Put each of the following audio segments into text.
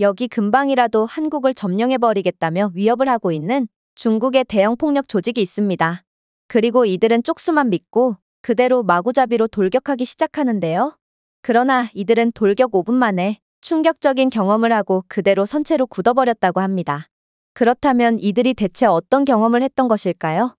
여기 근방이라도 한국을 점령해버리겠다며 위협을 하고 있는 중국의 대형 폭력 조직이 있습니다. 그리고 이들은 쪽수만 믿고 그대로 마구잡이로 돌격하기 시작하는데요. 그러나 이들은 돌격 5분 만에 충격적인 경험을 하고 그대로 선체로 굳어버렸다고 합니다. 그렇다면 이들이 대체 어떤 경험을 했던 것일까요?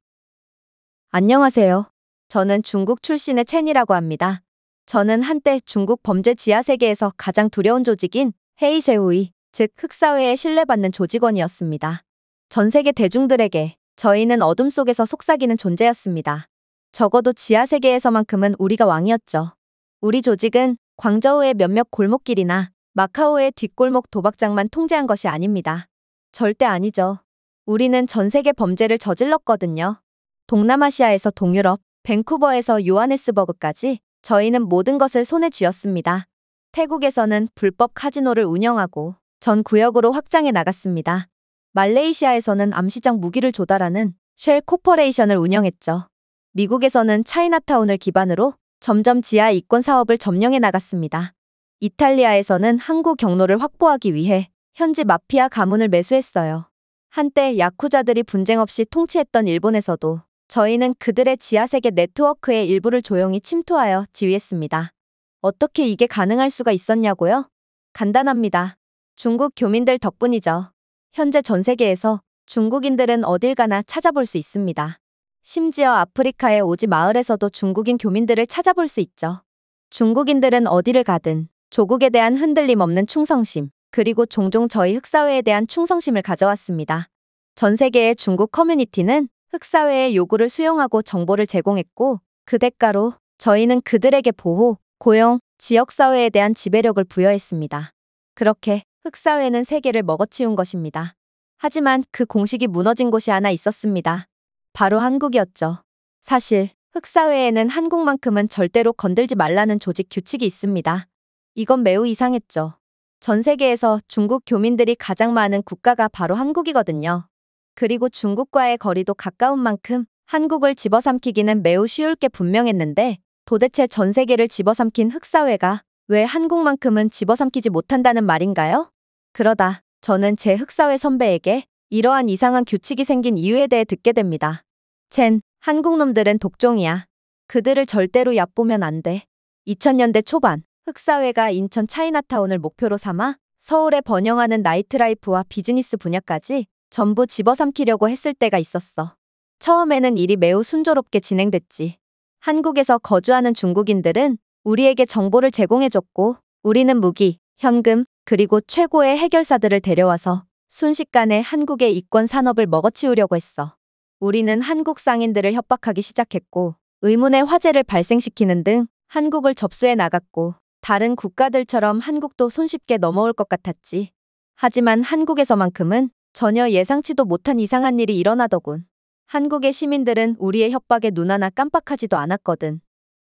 안녕하세요. 저는 중국 출신의 첸이라고 합니다. 저는 한때 중국 범죄 지하세계에서 가장 두려운 조직인 헤이쉐후이, 즉 흑사회에 신뢰받는 조직원이었습니다. 전 세계 대중들에게 저희는 어둠 속에서 속삭이는 존재였습니다. 적어도 지하세계에서만큼은 우리가 왕이었죠. 우리 조직은 광저우의 몇몇 골목길이나 마카오의 뒷골목 도박장만 통제한 것이 아닙니다. 절대 아니죠. 우리는 전 세계 범죄를 저질렀거든요. 동남아시아에서 동유럽, 밴쿠버에서 요하네스버그까지 저희는 모든 것을 손에 쥐었습니다. 태국에서는 불법 카지노를 운영하고 전 구역으로 확장해 나갔습니다. 말레이시아에서는 암시장 무기를 조달하는 쉘 코퍼레이션을 운영했죠. 미국에서는 차이나타운을 기반으로 점점 지하 이권 사업을 점령해 나갔습니다. 이탈리아에서는 항구 경로를 확보하기 위해 현지 마피아 가문을 매수했어요. 한때 야쿠자들이 분쟁 없이 통치했던 일본에서도 저희는 그들의 지하세계 네트워크의 일부를 조용히 침투하여 지휘했습니다. 어떻게 이게 가능할 수가 있었냐고요? 간단합니다. 중국 교민들 덕분이죠. 현재 전 세계에서 중국인들은 어딜 가나 찾아볼 수 있습니다. 심지어 아프리카의 오지 마을에서도 중국인 교민들을 찾아볼 수 있죠. 중국인들은 어디를 가든 조국에 대한 흔들림 없는 충성심, 그리고 종종 저희 흑사회에 대한 충성심을 가져왔습니다. 전 세계의 중국 커뮤니티는 흑사회의 요구를 수용하고 정보를 제공했고 그 대가로 저희는 그들에게 보호, 고용, 지역사회에 대한 지배력을 부여했습니다. 그렇게 흑사회는 세계를 먹어치운 것입니다. 하지만 그 공식이 무너진 곳이 하나 있었습니다. 바로 한국이었죠. 사실 흑사회에는 한국만큼은 절대로 건들지 말라는 조직 규칙이 있습니다. 이건 매우 이상했죠. 전 세계에서 중국 교민들이 가장 많은 국가가 바로 한국이거든요. 그리고 중국과의 거리도 가까운 만큼 한국을 집어삼키기는 매우 쉬울 게 분명했는데 도대체 전 세계를 집어삼킨 흑사회가 왜 한국만큼은 집어삼키지 못한다는 말인가요? 그러다 저는 제 흑사회 선배에게 이러한 이상한 규칙이 생긴 이유에 대해 듣게 됩니다. 쟨, 한국 놈들은 독종이야. 그들을 절대로 얕보면 안 돼. 2000년대 초반 흑사회가 인천 차이나타운을 목표로 삼아 서울에 번영하는 나이트라이프와 비즈니스 분야까지 전부 집어삼키려고 했을 때가 있었어. 처음에는 일이 매우 순조롭게 진행됐지. 한국에서 거주하는 중국인들은 우리에게 정보를 제공해줬고 우리는 무기, 현금, 그리고 최고의 해결사들을 데려와서 순식간에 한국의 이권 산업을 먹어치우려고 했어. 우리는 한국 상인들을 협박하기 시작했고 의문의 화재를 발생시키는 등 한국을 접수해 나갔고 다른 국가들처럼 한국도 손쉽게 넘어올 것 같았지. 하지만 한국에서만큼은 전혀 예상치도 못한 이상한 일이 일어나더군. 한국의 시민들은 우리의 협박에 눈 하나 깜빡하지도 않았거든.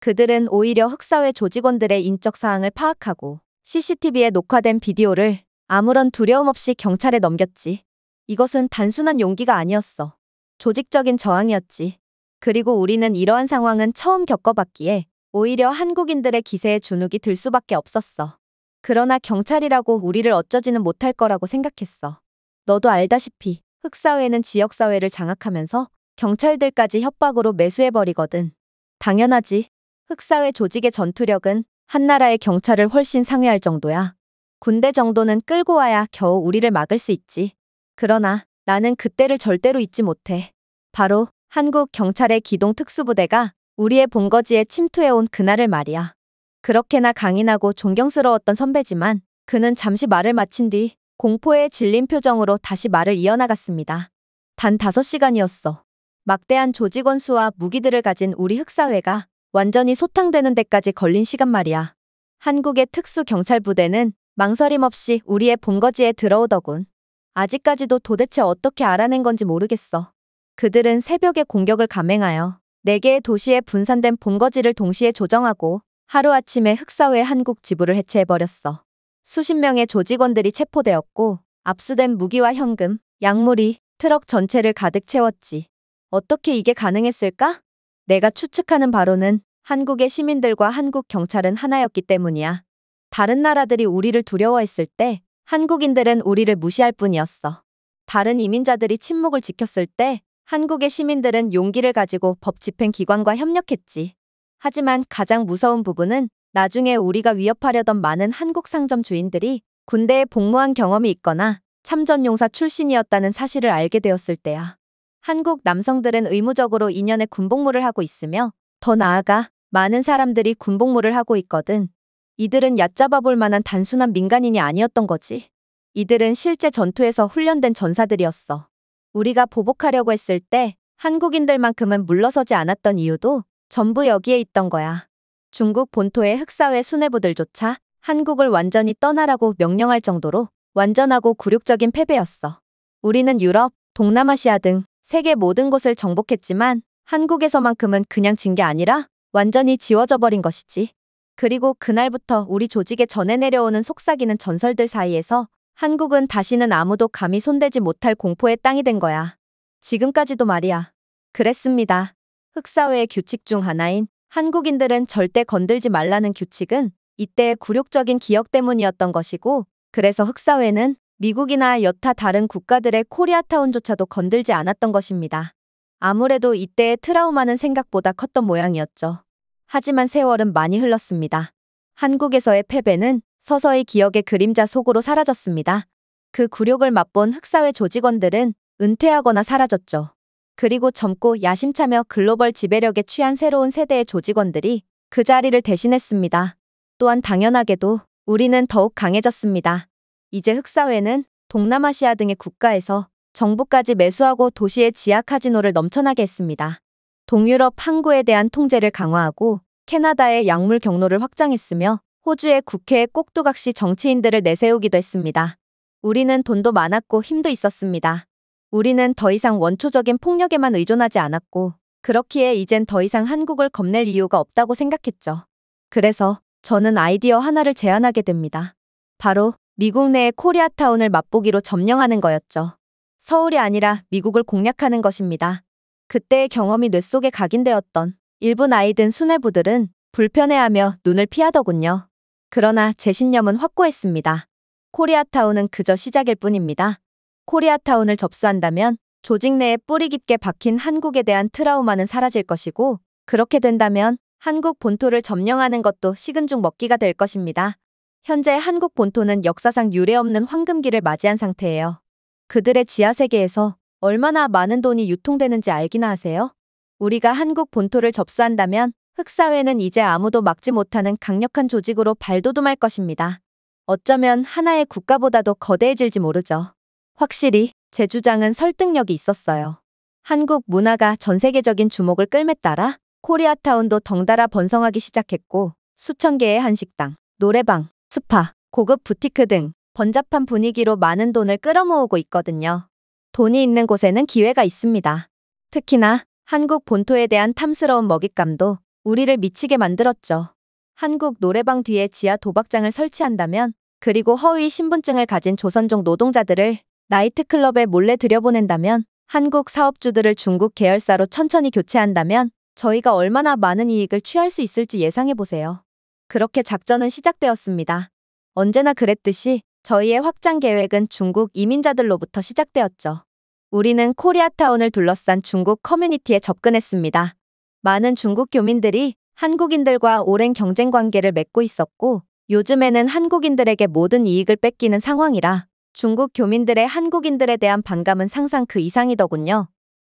그들은 오히려 흑사회 조직원들의 인적 사항을 파악하고 CCTV에 녹화된 비디오를 아무런 두려움 없이 경찰에 넘겼지. 이것은 단순한 용기가 아니었어. 조직적인 저항이었지. 그리고 우리는 이러한 상황은 처음 겪어봤기에 오히려 한국인들의 기세에 주눅이 들 수밖에 없었어. 그러나 경찰이라고 우리를 어쩌지는 못할 거라고 생각했어. 너도 알다시피 흑사회는 지역사회를 장악하면서 경찰들까지 협박으로 매수해버리거든. 당연하지. 흑사회 조직의 전투력은 한 나라의 경찰을 훨씬 상회할 정도야. 군대 정도는 끌고 와야 겨우 우리를 막을 수 있지. 그러나 나는 그때를 절대로 잊지 못해. 바로 한국 경찰의 기동특수부대가 우리의 본거지에 침투해온 그날을 말이야. 그렇게나 강인하고 존경스러웠던 선배지만 그는 잠시 말을 마친 뒤 공포에 질린 표정으로 다시 말을 이어나갔습니다. 단 5시간이었어. 막대한 조직원 수와 무기들을 가진 우리 흑사회가 완전히 소탕되는 데까지 걸린 시간 말이야. 한국의 특수경찰부대는 망설임 없이 우리의 본거지에 들어오더군. 아직까지도 도대체 어떻게 알아낸 건지 모르겠어. 그들은 새벽에 공격을 감행하여 4개의 도시에 분산된 본거지를 동시에 조정하고 하루아침에 흑사회 한국 지부를 해체해버렸어. 수십 명의 조직원들이 체포되었고 압수된 무기와 현금, 약물이 트럭 전체를 가득 채웠지. 어떻게 이게 가능했을까? 내가 추측하는 바로는 한국의 시민들과 한국 경찰은 하나였기 때문이야. 다른 나라들이 우리를 두려워했을 때 한국인들은 우리를 무시할 뿐이었어. 다른 이민자들이 침묵을 지켰을 때 한국의 시민들은 용기를 가지고 법 집행기관과 협력했지. 하지만 가장 무서운 부분은 나중에 우리가 위협하려던 많은 한국 상점 주인들이 군대에 복무한 경험이 있거나 참전용사 출신이었다는 사실을 알게 되었을 때야. 한국 남성들은 의무적으로 2년의 군복무를 하고 있으며 더 나아가 많은 사람들이 군복무를 하고 있거든. 이들은 얕잡아 볼 만한 단순한 민간인이 아니었던 거지. 이들은 실제 전투에서 훈련된 전사들이었어. 우리가 보복하려고 했을 때 한국인들만큼은 물러서지 않았던 이유도 전부 여기에 있던 거야. 중국 본토의 흑사회 수뇌부들조차 한국을 완전히 떠나라고 명령할 정도로 완전하고 굴욕적인 패배였어. 우리는 유럽, 동남아시아 등 세계 모든 곳을 정복했지만 한국에서만큼은 그냥 진 게 아니라 완전히 지워져 버린 것이지. 그리고 그날부터 우리 조직에 전해 내려오는 속삭이는 전설들 사이에서 한국은 다시는 아무도 감히 손대지 못할 공포의 땅이 된 거야. 지금까지도 말이야. 그랬습니다. 흑사회의 규칙 중 하나인 한국인들은 절대 건들지 말라는 규칙은 이때의 굴욕적인 기억 때문이었던 것이고, 그래서 흑사회는 미국이나 여타 다른 국가들의 코리아타운조차도 건들지 않았던 것입니다. 아무래도 이때의 트라우마는 생각보다 컸던 모양이었죠. 하지만 세월은 많이 흘렀습니다. 한국에서의 패배는 서서히 기억의 그림자 속으로 사라졌습니다. 그 굴욕을 맛본 흑사회 조직원들은 은퇴하거나 사라졌죠. 그리고 젊고 야심차며 글로벌 지배력에 취한 새로운 세대의 조직원들이 그 자리를 대신했습니다. 또한 당연하게도 우리는 더욱 강해졌습니다. 이제 흑사회는 동남아시아 등의 국가에서 정부까지 매수하고 도시의 지하 카지노를 넘쳐나게 했습니다. 동유럽 항구에 대한 통제를 강화하고 캐나다의 약물 경로를 확장했으며 호주의 국회에 꼭두각시 정치인들을 내세우기도 했습니다. 우리는 돈도 많았고 힘도 있었습니다. 우리는 더 이상 원초적인 폭력에만 의존하지 않았고, 그렇기에 이젠 더 이상 한국을 겁낼 이유가 없다고 생각했죠. 그래서 저는 아이디어 하나를 제안하게 됩니다. 바로 미국 내의 코리아타운을 맛보기로 점령하는 거였죠. 서울이 아니라 미국을 공략하는 것입니다. 그때의 경험이 뇌 속에 각인되었던 일부 나이든 수뇌부들은 불편해하며 눈을 피하더군요. 그러나 제 신념은 확고했습니다. 코리아타운은 그저 시작일 뿐입니다. 코리아타운을 접수한다면 조직 내에 뿌리 깊게 박힌 한국에 대한 트라우마는 사라질 것이고, 그렇게 된다면 한국 본토를 점령하는 것도 식은 죽 먹기가 될 것입니다. 현재 한국 본토는 역사상 유례없는 황금기를 맞이한 상태예요. 그들의 지하세계에서 얼마나 많은 돈이 유통되는지 알기나 하세요? 우리가 한국 본토를 접수한다면 흑사회는 이제 아무도 막지 못하는 강력한 조직으로 발돋움할 것입니다. 어쩌면 하나의 국가보다도 거대해질지 모르죠. 확실히 제 주장은 설득력이 있었어요. 한국 문화가 전 세계적인 주목을 끌매 따라 코리아타운도 덩달아 번성하기 시작했고, 수천 개의 한식당, 노래방, 스파, 고급 부티크 등 번잡한 분위기로 많은 돈을 끌어모으고 있거든요. 돈이 있는 곳에는 기회가 있습니다. 특히나 한국 본토에 대한 탐스러운 먹잇감도 우리를 미치게 만들었죠. 한국 노래방 뒤에 지하 도박장을 설치한다면, 그리고 허위 신분증을 가진 조선족 노동자들을 나이트클럽에 몰래 들여보낸다면, 한국 사업주들을 중국 계열사로 천천히 교체한다면 저희가 얼마나 많은 이익을 취할 수 있을지 예상해보세요. 그렇게 작전은 시작되었습니다. 언제나 그랬듯이 저희의 확장 계획은 중국 이민자들로부터 시작되었죠. 우리는 코리아타운을 둘러싼 중국 커뮤니티에 접근했습니다. 많은 중국 교민들이 한국인들과 오랜 경쟁 관계를 맺고 있었고, 요즘에는 한국인들에게 모든 이익을 뺏기는 상황이라 중국 교민들의 한국인들에 대한 반감은 상상 그 이상이더군요.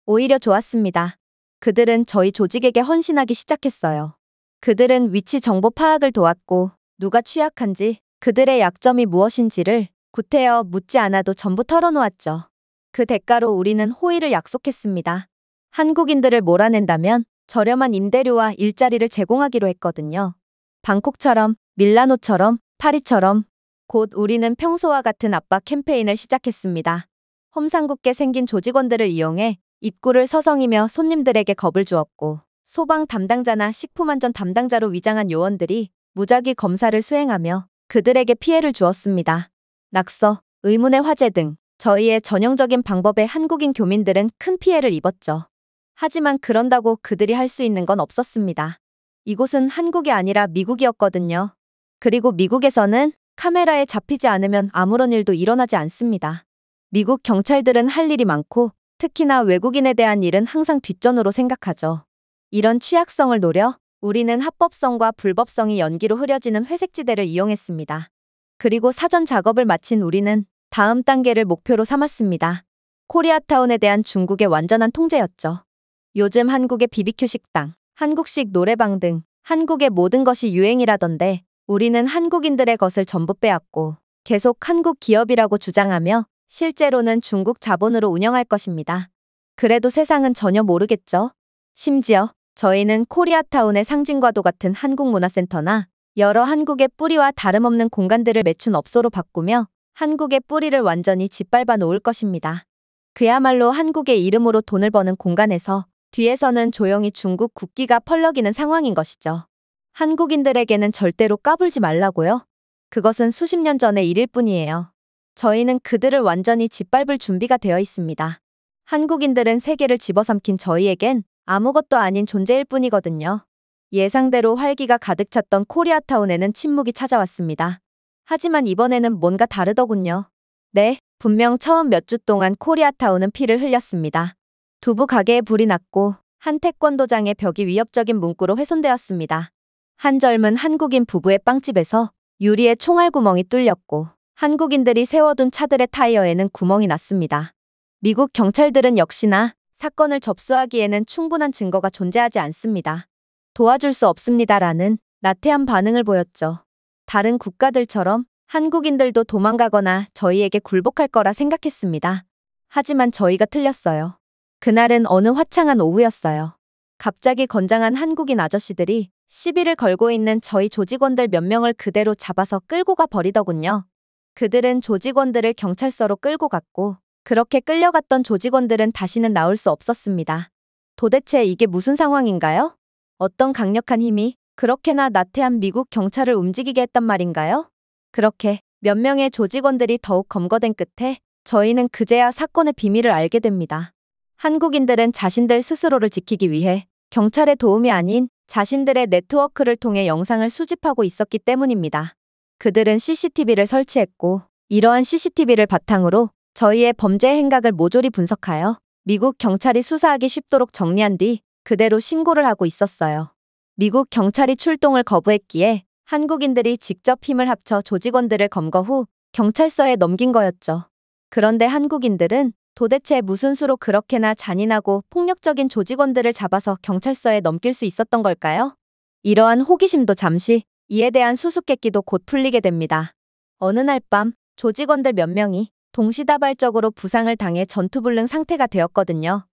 오히려 좋았습니다. 그들은 저희 조직에게 헌신하기 시작했어요. 그들은 위치 정보 파악을 도왔고, 누가 취약한지, 그들의 약점이 무엇인지를 구태여 묻지 않아도 전부 털어놓았죠. 그 대가로 우리는 호의를 약속했습니다. 한국인들을 몰아낸다면 저렴한 임대료와 일자리를 제공하기로 했거든요. 방콕처럼, 밀라노처럼, 파리처럼 곧 우리는 평소와 같은 압박 캠페인을 시작했습니다. 험상궂게 생긴 조직원들을 이용해 입구를 서성이며 손님들에게 겁을 주었고, 소방 담당자나 식품안전 담당자로 위장한 요원들이 무작위 검사를 수행하며 그들에게 피해를 주었습니다. 낙서, 의문의 화재 등 저희의 전형적인 방법에 한국인 교민들은 큰 피해를 입었죠. 하지만 그런다고 그들이 할 수 있는 건 없었습니다. 이곳은 한국이 아니라 미국이었거든요. 그리고 미국에서는 카메라에 잡히지 않으면 아무런 일도 일어나지 않습니다. 미국 경찰들은 할 일이 많고 특히나 외국인에 대한 일은 항상 뒷전으로 생각하죠. 이런 취약성을 노려 우리는 합법성과 불법성이 연기로 흐려지는 회색지대를 이용했습니다. 그리고 사전 작업을 마친 우리는 다음 단계를 목표로 삼았습니다. 코리아타운에 대한 중국의 완전한 통제였죠. 요즘 한국의 BBQ 식당, 한국식 노래방 등 한국의 모든 것이 유행이라던데 우리는 한국인들의 것을 전부 빼앗고 계속 한국 기업이라고 주장하며 실제로는 중국 자본으로 운영할 것입니다. 그래도 세상은 전혀 모르겠죠. 심지어 저희는 코리아타운의 상징과도 같은 한국문화센터나 여러 한국의 뿌리와 다름없는 공간들을 매춘 업소로 바꾸며 한국의 뿌리를 완전히 짓밟아 놓을 것입니다. 그야말로 한국의 이름으로 돈을 버는 공간에서 뒤에서는 조용히 중국 국기가 펄럭이는 상황인 것이죠. 한국인들에게는 절대로 까불지 말라고요. 그것은 수십 년 전의 일일 뿐이에요. 저희는 그들을 완전히 짓밟을 준비가 되어 있습니다. 한국인들은 세계를 집어삼킨 저희에겐 아무것도 아닌 존재일 뿐이거든요. 예상대로 활기가 가득 찼던 코리아타운에는 침묵이 찾아왔습니다. 하지만 이번에는 뭔가 다르더군요. 네, 분명 처음 몇 주 동안 코리아타운은 피를 흘렸습니다. 두부 가게에 불이 났고 한 태권도장의 벽이 위협적인 문구로 훼손되었습니다. 한 젊은 한국인 부부의 빵집에서 유리에 총알구멍이 뚫렸고 한국인들이 세워둔 차들의 타이어에는 구멍이 났습니다. 미국 경찰들은 역시나 사건을 접수하기에는 충분한 증거가 존재하지 않습니다. 도와줄 수 없습니다라는 나태한 반응을 보였죠. 다른 국가들처럼 한국인들도 도망가거나 저희에게 굴복할 거라 생각했습니다. 하지만 저희가 틀렸어요. 그날은 어느 화창한 오후였어요. 갑자기 건장한 한국인 아저씨들이 시비를 걸고 있는 저희 조직원들 몇 명을 그대로 잡아서 끌고 가 버리더군요. 그들은 조직원들을 경찰서로 끌고 갔고 그렇게 끌려갔던 조직원들은 다시는 나올 수 없었습니다. 도대체 이게 무슨 상황인가요? 어떤 강력한 힘이 그렇게나 나태한 미국 경찰을 움직이게 했단 말인가요? 그렇게 몇 명의 조직원들이 더욱 검거된 끝에 저희는 그제야 사건의 비밀을 알게 됩니다. 한국인들은 자신들 스스로를 지키기 위해 경찰의 도움이 아닌 자신들의 네트워크를 통해 영상을 수집하고 있었기 때문입니다. 그들은 CCTV를 설치했고 이러한 CCTV를 바탕으로 저희의 범죄 행각을 모조리 분석하여 미국 경찰이 수사하기 쉽도록 정리한 뒤 그대로 신고를 하고 있었어요. 미국 경찰이 출동을 거부했기에 한국인들이 직접 힘을 합쳐 조직원들을 검거 후 경찰서에 넘긴 거였죠. 그런데 한국인들은 도대체 무슨 수로 그렇게나 잔인하고 폭력적인 조직원들을 잡아서 경찰서에 넘길 수 있었던 걸까요? 이러한 호기심도 잠시, 이에 대한 수수께끼도 곧 풀리게 됩니다. 어느 날 밤 조직원들 몇 명이 동시다발적으로 부상을 당해 전투불능 상태가 되었거든요.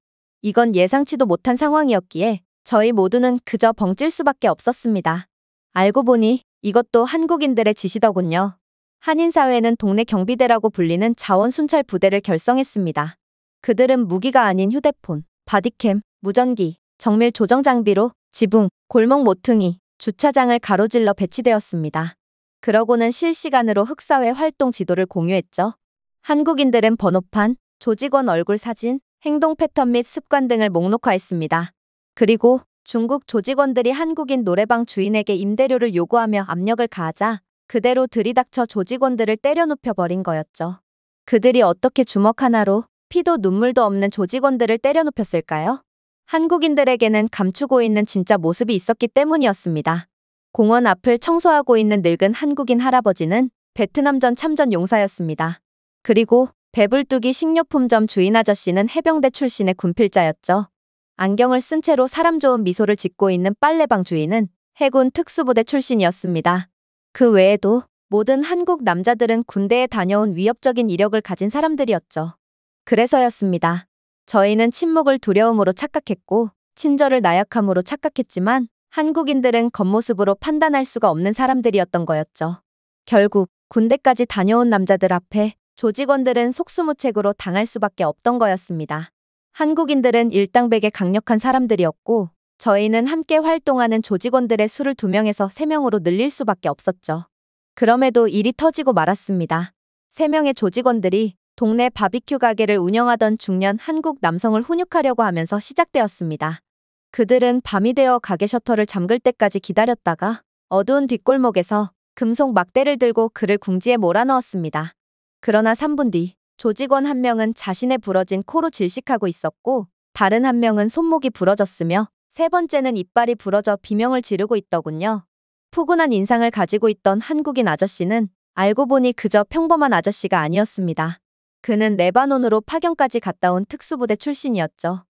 이건 예상치도 못한 상황이었기에 저희 모두는 그저 벙찔 수밖에 없었습니다. 알고 보니 이것도 한국인들의 짓이더군요. 한인사회는 동네 경비대라고 불리는 자원순찰 부대를 결성했습니다. 그들은 무기가 아닌 휴대폰, 바디캠, 무전기, 정밀 조정 장비로 지붕, 골목 모퉁이, 주차장을 가로질러 배치되었습니다. 그러고는 실시간으로 흑사회 활동 지도를 공유했죠. 한국인들은 번호판, 조직원 얼굴 사진, 행동 패턴 및 습관 등을 목록화했습니다. 그리고 중국 조직원들이 한국인 노래방 주인에게 임대료를 요구하며 압력을 가하자 그대로 들이닥쳐 조직원들을 때려 눕혀버린 거였죠. 그들이 어떻게 주먹 하나로 피도 눈물도 없는 조직원들을 때려 눕혔을까요? 한국인들에게는 감추고 있는 진짜 모습이 있었기 때문이었습니다. 공원 앞을 청소하고 있는 늙은 한국인 할아버지는 베트남전 참전 용사였습니다. 그리고 배불뚝이 식료품점 주인 아저씨는 해병대 출신의 군필자였죠. 안경을 쓴 채로 사람 좋은 미소를 짓고 있는 빨래방 주인은 해군 특수부대 출신이었습니다. 그 외에도 모든 한국 남자들은 군대에 다녀온 위협적인 이력을 가진 사람들이었죠. 그래서였습니다. 저희는 침묵을 두려움으로 착각했고 친절을 나약함으로 착각했지만 한국인들은 겉모습으로 판단할 수가 없는 사람들이었던 거였죠. 결국 군대까지 다녀온 남자들 앞에 조직원들은 속수무책으로 당할 수밖에 없던 거였습니다. 한국인들은 일당백의 강력한 사람들이었고 저희는 함께 활동하는 조직원들의 수를 2명에서 3명으로 늘릴 수밖에 없었죠. 그럼에도 일이 터지고 말았습니다. 3명의 조직원들이 동네 바비큐 가게를 운영하던 중년 한국 남성을 훈육하려고 하면서 시작되었습니다. 그들은 밤이 되어 가게 셔터를 잠글 때까지 기다렸다가 어두운 뒷골목에서 금속 막대를 들고 그를 궁지에 몰아넣었습니다. 그러나 3분 뒤 조직원 한 명은 자신의 부러진 코로 질식하고 있었고 다른 한 명은 손목이 부러졌으며 세 번째는 이빨이 부러져 비명을 지르고 있더군요. 푸근한 인상을 가지고 있던 한국인 아저씨는 알고 보니 그저 평범한 아저씨가 아니었습니다. 그는 레바논으로 파견까지 갔다 온 특수부대 출신이었죠.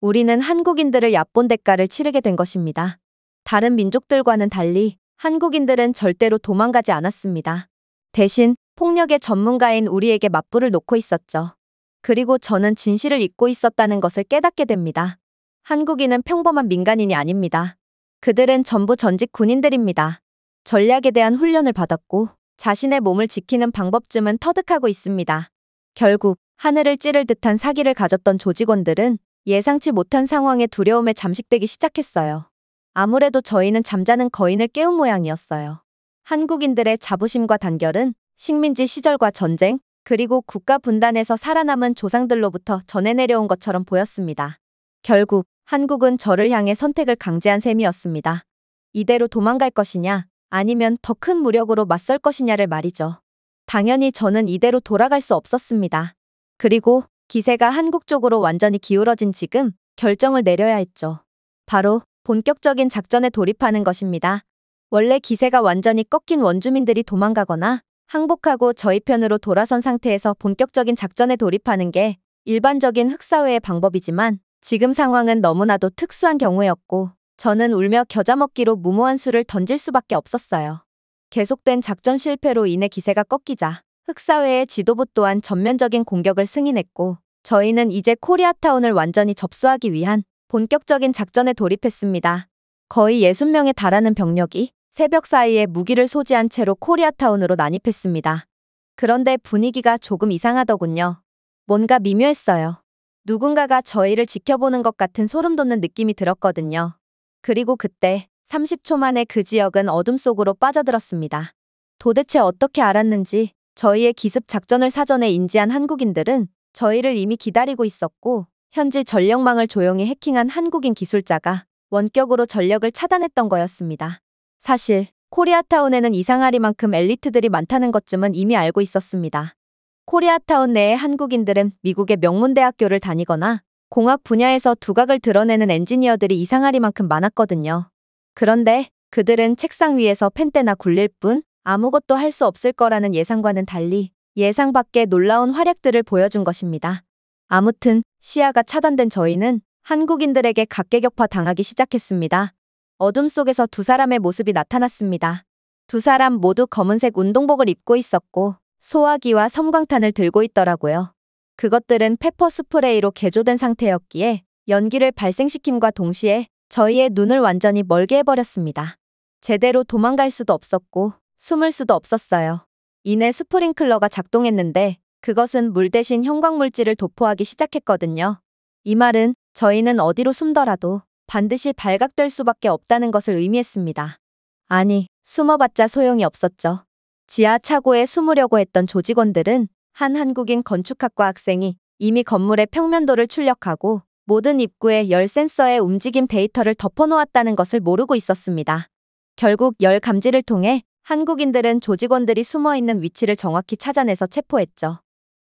우리는 한국인들을 얕본 대가를 치르게 된 것입니다. 다른 민족들과는 달리 한국인들은 절대로 도망가지 않았습니다. 대신 폭력의 전문가인 우리에게 맞불을 놓고 있었죠. 그리고 저는 진실을 잊고 있었다는 것을 깨닫게 됩니다. 한국인은 평범한 민간인이 아닙니다. 그들은 전부 전직 군인들입니다. 전략에 대한 훈련을 받았고 자신의 몸을 지키는 방법쯤은 터득하고 있습니다. 결국 하늘을 찌를 듯한 사기를 가졌던 조직원들은 예상치 못한 상황에 두려움에 잠식되기 시작했어요. 아무래도 저희는 잠자는 거인을 깨운 모양이었어요. 한국인들의 자부심과 단결은 식민지 시절과 전쟁, 그리고 국가 분단에서 살아남은 조상들로부터 전해 내려온 것처럼 보였습니다. 결국 한국은 저를 향해 선택을 강제한 셈이었습니다. 이대로 도망갈 것이냐, 아니면 더 큰 무력으로 맞설 것이냐를 말이죠. 당연히 저는 이대로 돌아갈 수 없었습니다. 그리고 기세가 한국 쪽으로 완전히 기울어진 지금 결정을 내려야 했죠. 바로 본격적인 작전에 돌입하는 것입니다. 원래 기세가 완전히 꺾인 원주민들이 도망가거나 항복하고 저희 편으로 돌아선 상태에서 본격적인 작전에 돌입하는 게 일반적인 흑사회의 방법이지만 지금 상황은 너무나도 특수한 경우였고 저는 울며 겨자 먹기로 무모한 수를 던질 수밖에 없었어요. 계속된 작전 실패로 인해 기세가 꺾이자 흑사회의 지도부 또한 전면적인 공격을 승인했고 저희는 이제 코리아타운을 완전히 접수하기 위한 본격적인 작전에 돌입했습니다. 거의 60명에 달하는 병력이 새벽 사이에 무기를 소지한 채로 코리아타운으로 난입했습니다. 그런데 분위기가 조금 이상하더군요. 뭔가 미묘했어요. 누군가가 저희를 지켜보는 것 같은 소름 돋는 느낌이 들었거든요. 그리고 그때 30초 만에 그 지역은 어둠 속으로 빠져들었습니다. 도대체 어떻게 알았는지 저희의 기습 작전을 사전에 인지한 한국인들은 저희를 이미 기다리고 있었고 현지 전력망을 조용히 해킹한 한국인 기술자가 원격으로 전력을 차단했던 거였습니다. 사실 코리아타운에는 이상하리만큼 엘리트들이 많다는 것쯤은 이미 알고 있었습니다. 코리아타운 내의 한국인들은 미국의 명문대학교를 다니거나 공학 분야에서 두각을 드러내는 엔지니어들이 이상하리만큼 많았거든요. 그런데 그들은 책상 위에서 펜대나 굴릴 뿐 아무것도 할 수 없을 거라는 예상과는 달리 예상 밖의 놀라운 활약들을 보여준 것입니다. 아무튼 시야가 차단된 저희는 한국인들에게 각계격파 당하기 시작했습니다. 어둠 속에서 두 사람의 모습이 나타났습니다. 두 사람 모두 검은색 운동복을 입고 있었고 소화기와 섬광탄을 들고 있더라고요. 그것들은 페퍼 스프레이로 개조된 상태였기에 연기를 발생시킴과 동시에 저희의 눈을 완전히 멀게 해버렸습니다. 제대로 도망갈 수도 없었고 숨을 수도 없었어요. 이내 스프링클러가 작동했는데 그것은 물 대신 형광물질을 도포하기 시작했거든요. 이 말은 저희는 어디로 숨더라도 반드시 발각될 수밖에 없다는 것을 의미했습니다. 아니, 숨어봤자 소용이 없었죠. 지하 차고에 숨으려고 했던 조직원들은 한 한국인 건축학과 학생이 이미 건물의 평면도를 출력하고 모든 입구에 열 센서의 움직임 데이터를 덮어놓았다는 것을 모르고 있었습니다. 결국 열 감지를 통해 한국인들은 조직원들이 숨어있는 위치를 정확히 찾아내서 체포했죠.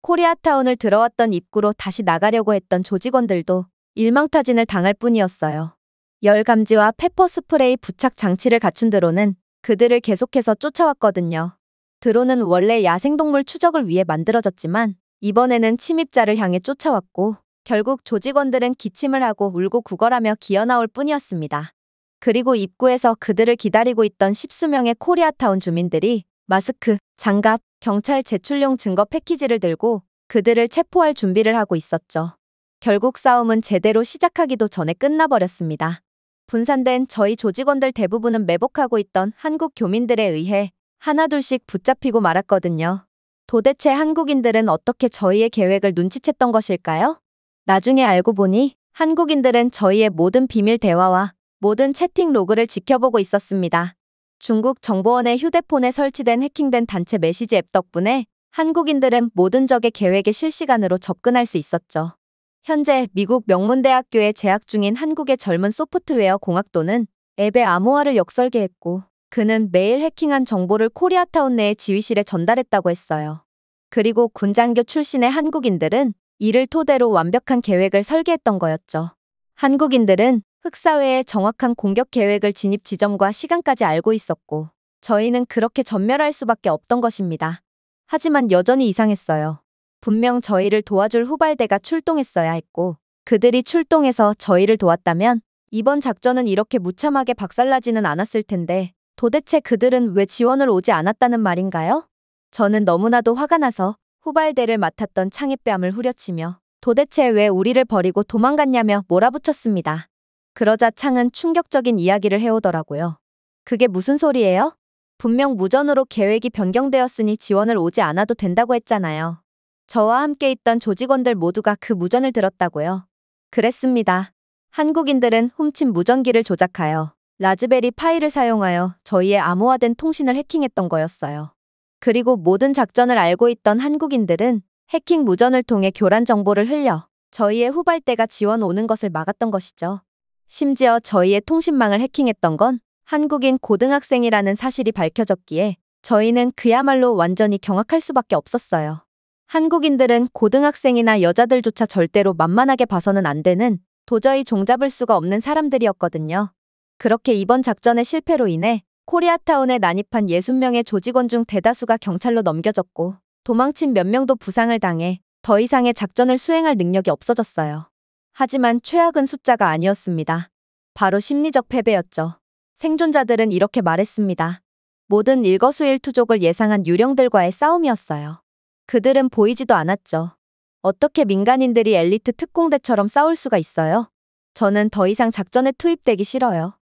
코리아타운을 들어왔던 입구로 다시 나가려고 했던 조직원들도 일망타진을 당할 뿐이었어요. 열 감지와 페퍼 스프레이 부착 장치를 갖춘 드론은 그들을 계속해서 쫓아왔거든요. 드론은 원래 야생동물 추적을 위해 만들어졌지만 이번에는 침입자를 향해 쫓아왔고 결국 조직원들은 기침을 하고 울고 구걸하며 기어나올 뿐이었습니다. 그리고 입구에서 그들을 기다리고 있던 10수명의 코리아타운 주민들이 마스크, 장갑, 경찰 제출용 증거 패키지를 들고 그들을 체포할 준비를 하고 있었죠. 결국 싸움은 제대로 시작하기도 전에 끝나버렸습니다. 분산된 저희 조직원들 대부분은 매복하고 있던 한국 교민들에 의해 하나둘씩 붙잡히고 말았거든요. 도대체 한국인들은 어떻게 저희의 계획을 눈치챘던 것일까요? 나중에 알고 보니 한국인들은 저희의 모든 비밀 대화와 모든 채팅 로그를 지켜보고 있었습니다. 중국 정보원의 휴대폰에 설치된 해킹된 단체 메시지 앱 덕분에 한국인들은 모든 적의 계획에 실시간으로 접근할 수 있었죠. 현재 미국 명문대학교에 재학 중인 한국의 젊은 소프트웨어 공학도는 앱의 암호화를 역설계했고 그는 매일 해킹한 정보를 코리아타운 내의 지휘실에 전달했다고 했어요. 그리고 군장교 출신의 한국인들은 이를 토대로 완벽한 계획을 설계했던 거였죠. 한국인들은 흑사회의 정확한 공격 계획을 진입 지점과 시간까지 알고 있었고, 저희는 그렇게 전멸할 수밖에 없던 것입니다. 하지만 여전히 이상했어요. 분명 저희를 도와줄 후발대가 출동했어야 했고, 그들이 출동해서 저희를 도왔다면 이번 작전은 이렇게 무참하게 박살나지는 않았을 텐데, 도대체 그들은 왜 지원을 오지 않았다는 말인가요? 저는 너무나도 화가 나서 후발대를 맡았던 창의 뺨을 후려치며 도대체 왜 우리를 버리고 도망갔냐며 몰아붙였습니다. 그러자 창은 충격적인 이야기를 해오더라고요. 그게 무슨 소리예요? 분명 무전으로 계획이 변경되었으니 지원을 오지 않아도 된다고 했잖아요. 저와 함께 있던 조직원들 모두가 그 무전을 들었다고요. 그랬습니다. 한국인들은 훔친 무전기를 조작하여 라즈베리 파이를 사용하여 저희의 암호화된 통신을 해킹했던 거였어요. 그리고 모든 작전을 알고 있던 한국인들은 해킹 무전을 통해 교란 정보를 흘려 저희의 후발대가 지원 오는 것을 막았던 것이죠. 심지어 저희의 통신망을 해킹했던 건 한국인 고등학생이라는 사실이 밝혀졌기에 저희는 그야말로 완전히 경악할 수밖에 없었어요. 한국인들은 고등학생이나 여자들조차 절대로 만만하게 봐서는 안 되는 도저히 종잡을 수가 없는 사람들이었거든요. 그렇게 이번 작전의 실패로 인해 코리아타운에 난입한 60명의 조직원 중 대다수가 경찰로 넘겨졌고 도망친 몇 명도 부상을 당해 더 이상의 작전을 수행할 능력이 없어졌어요. 하지만 최악은 숫자가 아니었습니다. 바로 심리적 패배였죠. 생존자들은 이렇게 말했습니다. 모든 일거수일투족을 예상한 유령들과의 싸움이었어요. 그들은 보이지도 않았죠. 어떻게 민간인들이 엘리트 특공대처럼 싸울 수가 있어요? 저는 더 이상 작전에 투입되기 싫어요.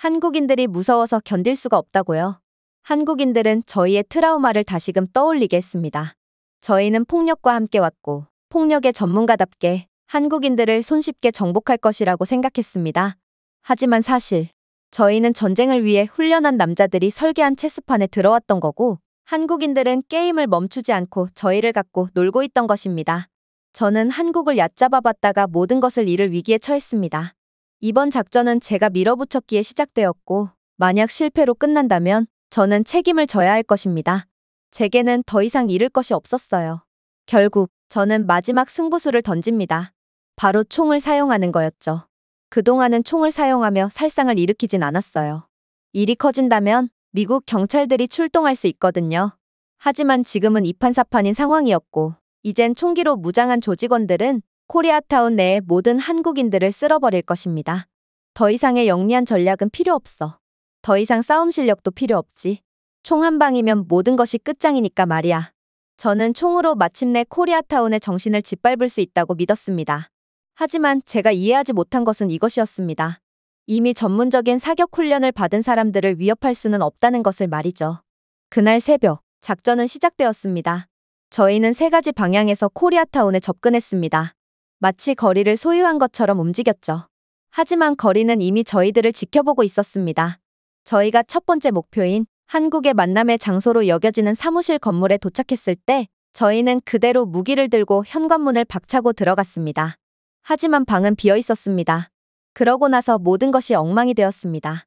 한국인들이 무서워서 견딜 수가 없다고요. 한국인들은 저희의 트라우마를 다시금 떠올리게 했습니다. 저희는 폭력과 함께 왔고 폭력의 전문가답게 한국인들을 손쉽게 정복할 것이라고 생각했습니다. 하지만 사실 저희는 전쟁을 위해 훈련한 남자들이 설계한 체스판에 들어왔던 거고 한국인들은 게임을 멈추지 않고 저희를 갖고 놀고 있던 것입니다. 저는 한국을 얕잡아봤다가 모든 것을 잃을 위기에 처했습니다. 이번 작전은 제가 밀어붙였기에 시작되었고 만약 실패로 끝난다면 저는 책임을 져야 할 것입니다. 제게는 더 이상 잃을 것이 없었어요. 결국 저는 마지막 승부수를 던집니다. 바로 총을 사용하는 거였죠. 그동안은 총을 사용하며 살상을 일으키진 않았어요. 일이 커진다면 미국 경찰들이 출동할 수 있거든요. 하지만 지금은 이판사판인 상황이었고 이젠 총기로 무장한 조직원들은 코리아타운 내의 모든 한국인들을 쓸어버릴 것입니다. 더 이상의 영리한 전략은 필요 없어. 더 이상 싸움 실력도 필요 없지. 총 한 방이면 모든 것이 끝장이니까 말이야. 저는 총으로 마침내 코리아타운의 정신을 짓밟을 수 있다고 믿었습니다. 하지만 제가 이해하지 못한 것은 이것이었습니다. 이미 전문적인 사격 훈련을 받은 사람들을 위협할 수는 없다는 것을 말이죠. 그날 새벽, 작전은 시작되었습니다. 저희는 세 가지 방향에서 코리아타운에 접근했습니다. 마치 거리를 소유한 것처럼 움직였죠. 하지만 거리는 이미 저희들을 지켜보고 있었습니다. 저희가 첫 번째 목표인 한국의 만남의 장소로 여겨지는 사무실 건물에 도착했을 때 저희는 그대로 무기를 들고 현관문을 박차고 들어갔습니다. 하지만 방은 비어 있었습니다. 그러고 나서 모든 것이 엉망이 되었습니다.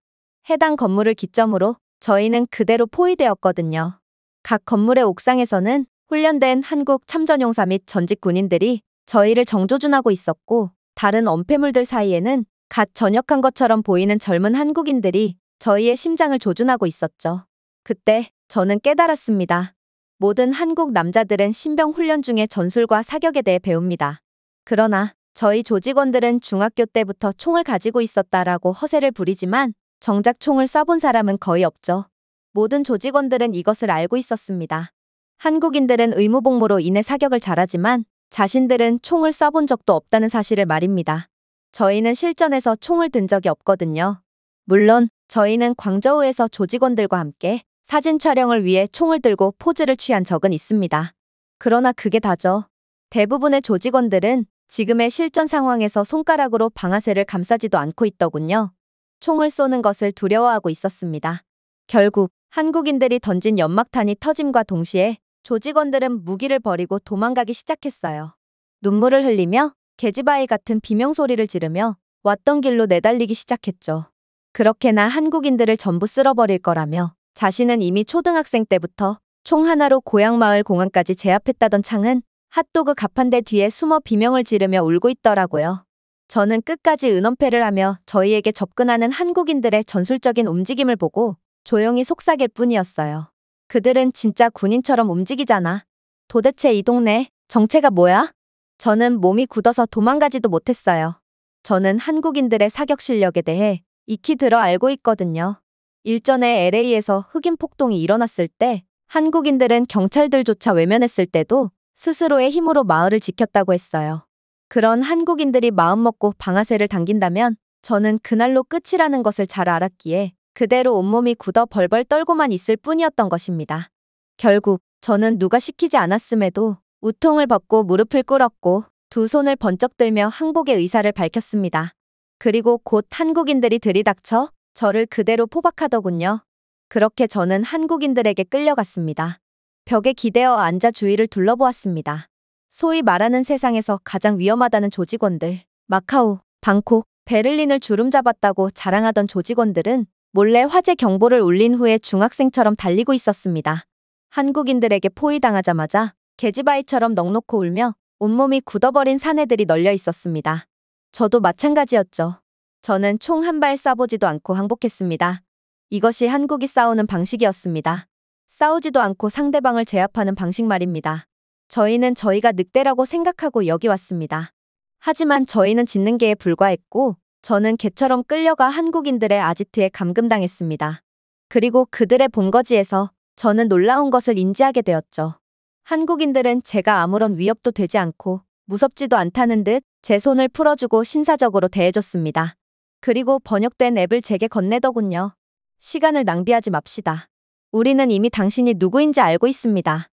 해당 건물을 기점으로 저희는 그대로 포위되었거든요. 각 건물의 옥상에서는 훈련된 한국 참전용사 및 전직 군인들이 저희를 정조준하고 있었고 다른 엄폐물들 사이에는 갓 전역한 것처럼 보이는 젊은 한국인들이 저희의 심장을 조준하고 있었죠. 그때 저는 깨달았습니다. 모든 한국 남자들은 신병 훈련 중에 전술과 사격에 대해 배웁니다. 그러나 저희 조직원들은 중학교 때부터 총을 가지고 있었다라고 허세를 부리지만 정작 총을 쏴본 사람은 거의 없죠. 모든 조직원들은 이것을 알고 있었습니다. 한국인들은 의무복무로 인해 사격을 잘하지만 자신들은 총을 쏴본 적도 없다는 사실을 말입니다. 저희는 실전에서 총을 든 적이 없거든요. 물론 저희는 광저우에서 조직원들과 함께 사진 촬영을 위해 총을 들고 포즈를 취한 적은 있습니다. 그러나 그게 다죠. 대부분의 조직원들은 지금의 실전 상황에서 손가락으로 방아쇠를 감싸지도 않고 있더군요. 총을 쏘는 것을 두려워하고 있었습니다. 결국 한국인들이 던진 연막탄이 터짐과 동시에 조직원들은 무기를 버리고 도망가기 시작했어요. 눈물을 흘리며 계집아이 같은 비명소리를 지르며 왔던 길로 내달리기 시작했죠. 그렇게나 한국인들을 전부 쓸어버릴 거라며 자신은 이미 초등학생 때부터 총 하나로 고향마을 공항까지 제압했다던 창은 핫도그 가판대 뒤에 숨어 비명을 지르며 울고 있더라고요. 저는 끝까지 은엄패를 하며 저희에게 접근하는 한국인들의 전술적인 움직임을 보고 조용히 속삭일 뿐이었어요. 그들은 진짜 군인처럼 움직이잖아. 도대체 이 동네 정체가 뭐야? 저는 몸이 굳어서 도망가지도 못했어요. 저는 한국인들의 사격 실력에 대해 익히 들어 알고 있거든요. 일전에 LA에서 흑인 폭동이 일어났을 때 한국인들은 경찰들조차 외면했을 때도 스스로의 힘으로 마을을 지켰다고 했어요. 그런 한국인들이 마음먹고 방아쇠를 당긴다면 저는 그날로 끝이라는 것을 잘 알았기에 그대로 온몸이 굳어 벌벌 떨고만 있을 뿐이었던 것입니다. 결국 저는 누가 시키지 않았음에도 우통을 벗고 무릎을 꿇었고 두 손을 번쩍 들며 항복의 의사를 밝혔습니다. 그리고 곧 한국인들이 들이닥쳐 저를 그대로 포박하더군요. 그렇게 저는 한국인들에게 끌려갔습니다. 벽에 기대어 앉아 주위를 둘러보았습니다. 소위 말하는 세상에서 가장 위험하다는 조직원들, 마카오, 방콕, 베를린을 주름잡았다고 자랑하던 조직원들은 몰래 화재 경보를 울린 후에 중학생처럼 달리고 있었습니다. 한국인들에게 포위당하자마자 계집아이처럼 넋놓고 울며 온몸이 굳어버린 사내들이 널려 있었습니다. 저도 마찬가지였죠. 저는 총 한 발 쏴보지도 않고 항복했습니다. 이것이 한국이 싸우는 방식이었습니다. 싸우지도 않고 상대방을 제압하는 방식 말입니다. 저희는 저희가 늑대라고 생각하고 여기 왔습니다. 하지만 저희는 짖는 개에 불과했고 저는 개처럼 끌려가 한국인들의 아지트에 감금당했습니다. 그리고 그들의 본거지에서 저는 놀라운 것을 인지하게 되었죠. 한국인들은 제가 아무런 위협도 되지 않고 무섭지도 않다는 듯 제 손을 풀어주고 신사적으로 대해줬습니다. 그리고 번역된 앱을 제게 건네더군요. 시간을 낭비하지 맙시다. 우리는 이미 당신이 누구인지 알고 있습니다.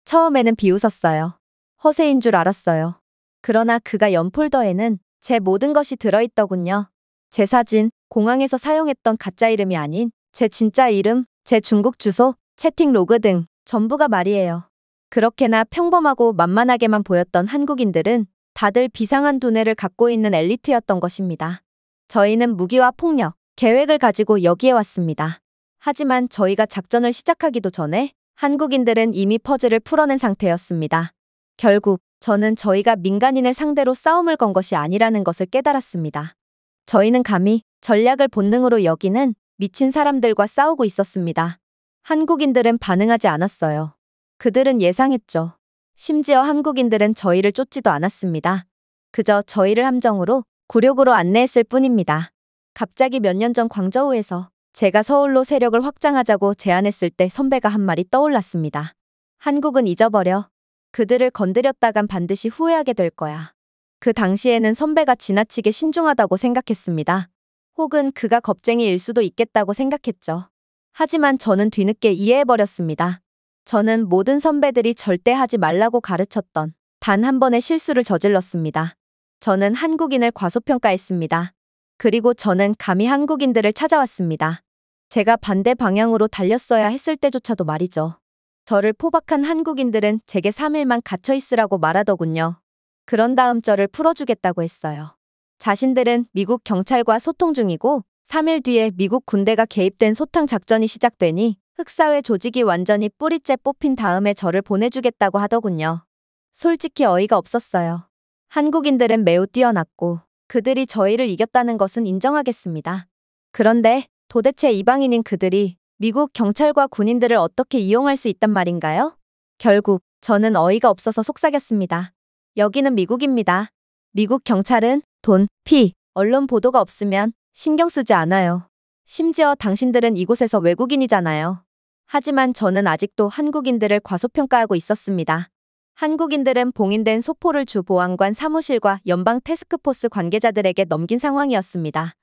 처음에는 비웃었어요. 허세인 줄 알았어요. 그러나 그가 연 폴더에는 제 모든 것이 들어있더군요. 제 사진, 공항에서 사용했던 가짜 이름이 아닌 제 진짜 이름, 제 중국 주소, 채팅 로그 등 전부가 말이에요. 그렇게나 평범하고 만만하게만 보였던 한국인들은 다들 비상한 두뇌를 갖고 있는 엘리트였던 것입니다. 저희는 무기와 폭력, 계획을 가지고 여기에 왔습니다. 하지만 저희가 작전을 시작하기도 전에 한국인들은 이미 퍼즐을 풀어낸 상태였습니다. 결국 저는 저희가 민간인을 상대로 싸움을 건 것이 아니라는 것을 깨달았습니다. 저희는 감히 전략을 본능으로 여기는 미친 사람들과 싸우고 있었습니다. 한국인들은 반응하지 않았어요. 그들은 예상했죠. 심지어 한국인들은 저희를 쫓지도 않았습니다. 그저 저희를 함정으로 굴욕으로 안내했을 뿐입니다. 갑자기 몇 년 전 광저우에서 제가 서울로 세력을 확장하자고 제안했을 때 선배가 한 말이 떠올랐습니다. 한국은 잊어버려. 그들을 건드렸다간 반드시 후회하게 될 거야. 그 당시에는 선배가 지나치게 신중하다고 생각했습니다. 혹은 그가 겁쟁이일 수도 있겠다고 생각했죠. 하지만 저는 뒤늦게 이해해버렸습니다. 저는 모든 선배들이 절대 하지 말라고 가르쳤던 단 한 번의 실수를 저질렀습니다. 저는 한국인을 과소평가했습니다. 그리고 저는 감히 한국인들을 찾아왔습니다. 제가 반대 방향으로 달렸어야 했을 때조차도 말이죠. 저를 포박한 한국인들은 제게 3일만 갇혀 있으라고 말하더군요. 그런 다음 저를 풀어주겠다고 했어요. 자신들은 미국 경찰과 소통 중이고 3일 뒤에 미국 군대가 개입된 소탕 작전이 시작되니 흑사회 조직이 완전히 뿌리째 뽑힌 다음에 저를 보내주겠다고 하더군요. 솔직히 어이가 없었어요. 한국인들은 매우 뛰어났고 그들이 저희를 이겼다는 것은 인정하겠습니다. 그런데 도대체 이방인인 그들이 미국 경찰과 군인들을 어떻게 이용할 수 있단 말인가요? 결국 저는 어이가 없어서 속삭였습니다. 여기는 미국입니다. 미국 경찰은 돈, 피, 언론 보도가 없으면 신경 쓰지 않아요. 심지어 당신들은 이곳에서 외국인이잖아요. 하지만 저는 아직도 한국인들을 과소평가하고 있었습니다. 한국인들은 봉인된 소포를 주 보안관 사무실과 연방 태스크포스 관계자들에게 넘긴 상황이었습니다.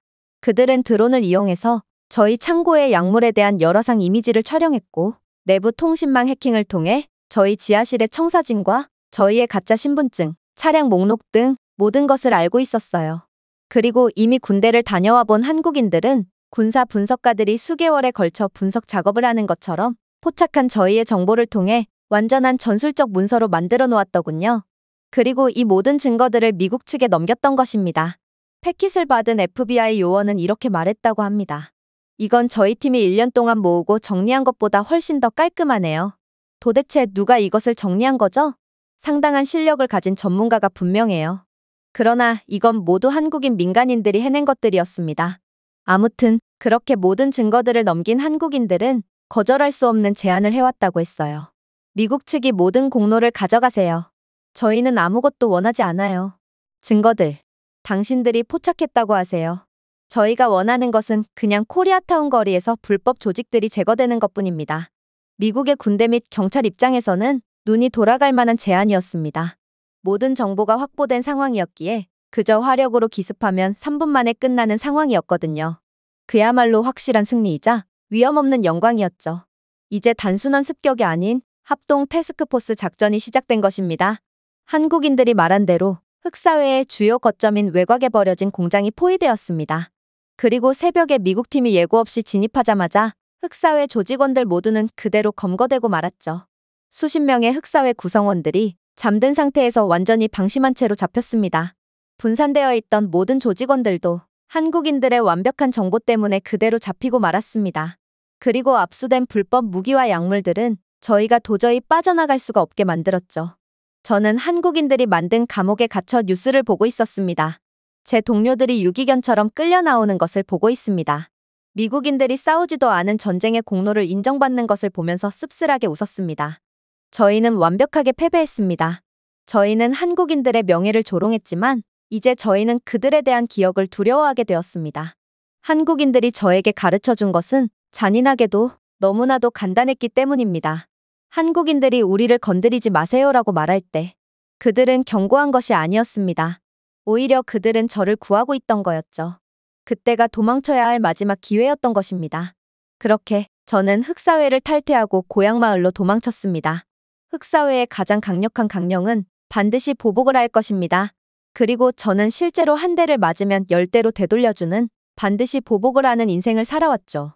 그들은 드론을 이용해서 저희 창고의 약물에 대한 열화상 이미지를 촬영했고 내부 통신망 해킹을 통해 저희 지하실의 청사진과 저희의 가짜 신분증, 차량 목록 등 모든 것을 알고 있었어요. 그리고 이미 군대를 다녀와 본 한국인들은 군사 분석가들이 수개월에 걸쳐 분석 작업을 하는 것처럼 포착한 저희의 정보를 통해 완전한 전술적 문서로 만들어 놓았더군요. 그리고 이 모든 증거들을 미국 측에 넘겼던 것입니다. 패킷을 받은 FBI 요원은 이렇게 말했다고 합니다. 이건 저희 팀이 1년 동안 모으고 정리한 것보다 훨씬 더 깔끔하네요. 도대체 누가 이것을 정리한 거죠? 상당한 실력을 가진 전문가가 분명해요. 그러나 이건 모두 한국인 민간인들이 해낸 것들이었습니다. 아무튼 그렇게 모든 증거들을 넘긴 한국인들은 거절할 수 없는 제안을 해왔다고 했어요. 미국 측이 모든 공로를 가져가세요. 저희는 아무것도 원하지 않아요. 증거들. 당신들이 포착했다고 하세요. 저희가 원하는 것은 그냥 코리아타운 거리에서 불법 조직들이 제거되는 것뿐입니다. 미국의 군대 및 경찰 입장에서는 눈이 돌아갈 만한 제안이었습니다. 모든 정보가 확보된 상황이었기에 그저 화력으로 기습하면 3분 만에 끝나는 상황이었거든요. 그야말로 확실한 승리이자 위험 없는 영광이었죠. 이제 단순한 습격이 아닌 합동 태스크포스 작전이 시작된 것입니다. 한국인들이 말한 대로 흑사회의 주요 거점인 외곽에 버려진 공장이 포위되었습니다. 그리고 새벽에 미국팀이 예고 없이 진입하자마자 흑사회 조직원들 모두는 그대로 검거되고 말았죠. 수십 명의 흑사회 구성원들이 잠든 상태에서 완전히 방심한 채로 잡혔습니다. 분산되어 있던 모든 조직원들도 한국인들의 완벽한 정보 때문에 그대로 잡히고 말았습니다. 그리고 압수된 불법 무기와 약물들은 저희가 도저히 빠져나갈 수가 없게 만들었죠. 저는 한국인들이 만든 감옥에 갇혀 뉴스를 보고 있었습니다. 제 동료들이 유기견처럼 끌려 나오는 것을 보고 있습니다. 미국인들이 싸우지도 않은 전쟁의 공로를 인정받는 것을 보면서 씁쓸하게 웃었습니다. 저희는 완벽하게 패배했습니다. 저희는 한국인들의 명예를 조롱했지만 이제 저희는 그들에 대한 기억을 두려워하게 되었습니다. 한국인들이 저에게 가르쳐 준 것은 잔인하게도 너무나도 간단했기 때문입니다. 한국인들이 우리를 건드리지 마세요라고 말할 때 그들은 경고한 것이 아니었습니다. 오히려 그들은 저를 구하고 있던 거였죠. 그때가 도망쳐야 할 마지막 기회였던 것입니다. 그렇게 저는 흑사회를 탈퇴하고 고향마을로 도망쳤습니다. 흑사회의 가장 강력한 강령은 반드시 보복을 할 것입니다. 그리고 저는 실제로 한 대를 맞으면 10대로 되돌려주는 반드시 보복을 하는 인생을 살아왔죠.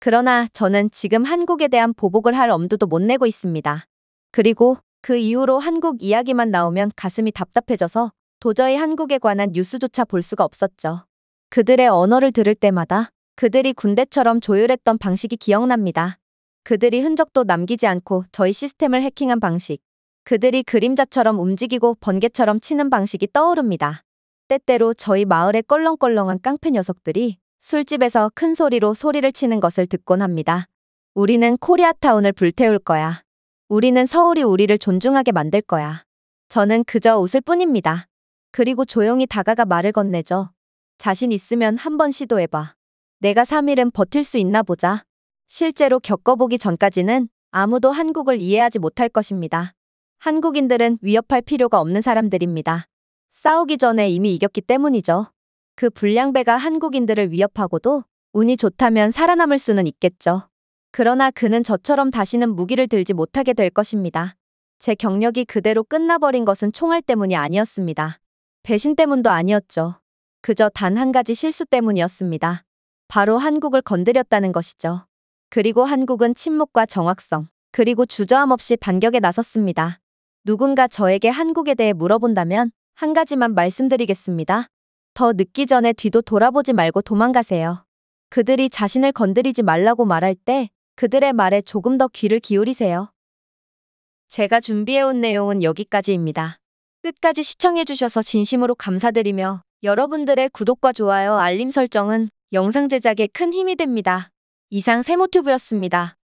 그러나 저는 지금 한국에 대한 보복을 할 엄두도 못 내고 있습니다. 그리고 그 이후로 한국 이야기만 나오면 가슴이 답답해져서 도저히 한국에 관한 뉴스조차 볼 수가 없었죠. 그들의 언어를 들을 때마다 그들이 군대처럼 조율했던 방식이 기억납니다. 그들이 흔적도 남기지 않고 저희 시스템을 해킹한 방식. 그들이 그림자처럼 움직이고 번개처럼 치는 방식이 떠오릅니다. 때때로 저희 마을의 껄렁껄렁한 깡패 녀석들이 술집에서 큰 소리로 소리를 치는 것을 듣곤 합니다. 우리는 코리아타운을 불태울 거야. 우리는 서울이 우리를 존중하게 만들 거야. 저는 그저 웃을 뿐입니다. 그리고 조용히 다가가 말을 건네죠. 자신 있으면 한번 시도해봐. 내가 3일은 버틸 수 있나 보자. 실제로 겪어보기 전까지는 아무도 한국을 이해하지 못할 것입니다. 한국인들은 위협할 필요가 없는 사람들입니다. 싸우기 전에 이미 이겼기 때문이죠. 그 불량배가 한국인들을 위협하고도 운이 좋다면 살아남을 수는 있겠죠. 그러나 그는 저처럼 다시는 무기를 들지 못하게 될 것입니다. 제 경력이 그대로 끝나버린 것은 총알 때문이 아니었습니다. 배신 때문도 아니었죠. 그저 단 한 가지 실수 때문이었습니다. 바로 한국을 건드렸다는 것이죠. 그리고 한국은 침묵과 정확성, 그리고 주저함 없이 반격에 나섰습니다. 누군가 저에게 한국에 대해 물어본다면 한 가지만 말씀드리겠습니다. 더 늦기 전에 뒤도 돌아보지 말고 도망가세요. 그들이 자신을 건드리지 말라고 말할 때 그들의 말에 조금 더 귀를 기울이세요. 제가 준비해온 내용은 여기까지입니다. 끝까지 시청해주셔서 진심으로 감사드리며 여러분들의 구독과 좋아요, 알림 설정은 영상 제작에 큰 힘이 됩니다. 이상 세모튜브였습니다.